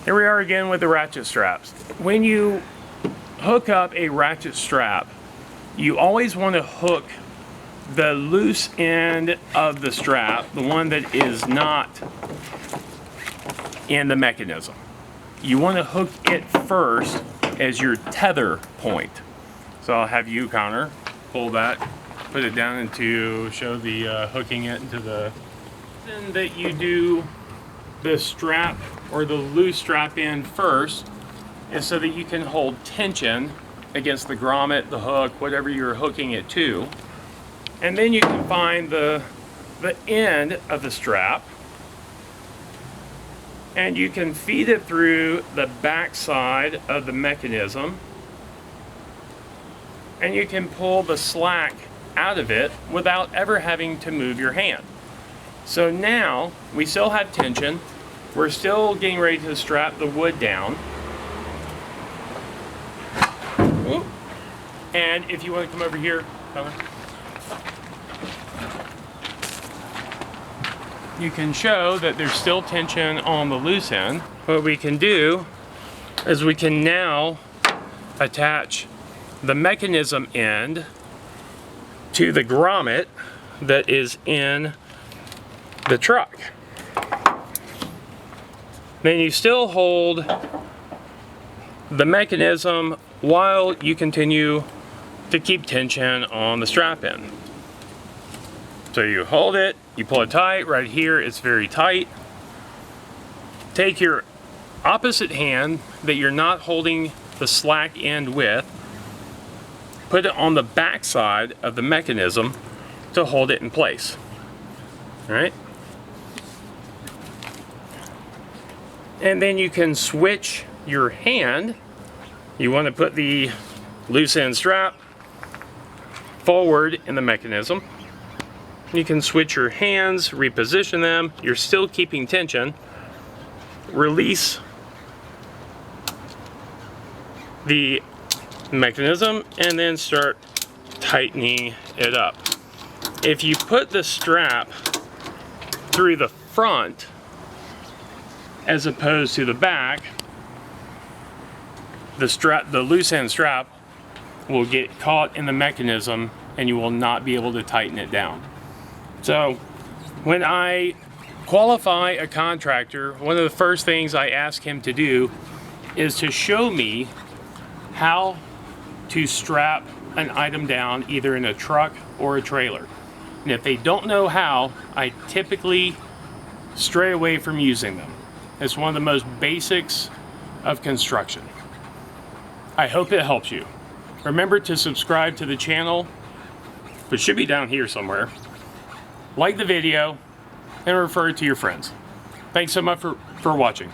Here we are again with the ratchet straps. When you hook up a ratchet strap, you always want to hook the loose end of the strap, the one that is not in the mechanism. You want to hook it first as your tether point. So I'll have you, Connor, pull that, put it down into, show the hooking it into the, then that you do the strap or the loose strap in first is so that you can hold tension against the grommet, the hook, whatever you're hooking it to. And then you can find the end of the strap and you can feed it through the back side of the mechanism and you can pull the slack out of it without ever having to move your hand. So now we still have tension. We're still getting ready to strap the wood down. And if you want to come over here, you can show that there's still tension on the loose end. What we can do is we can now attach the mechanism end to the grommet that is in the truck. Then you still hold the mechanism while you continue to keep tension on the strap end. So you hold it, you pull it tight. Right here it's very tight. Take your opposite hand that you're not holding the slack end with, put it on the back side of the mechanism to hold it in place. All right? And then you can switch your hand. You want to put the loose end strap forward in the mechanism. You can switch your hands, reposition them. You're still keeping tension. Release the mechanism and then start tightening it up. If you put the strap through the front as opposed to the back, the loose end strap will get caught in the mechanism and you will not be able to tighten it down. So when I qualify a contractor, one of the first things I ask him to do is to show me how to strap an item down either in a truck or a trailer. And if they don't know how, I typically stray away from using them. It's one of the most basics of construction. I hope it helps you. Remember to subscribe to the channel, which should be down here somewhere. Like the video and refer it to your friends. Thanks so much for watching.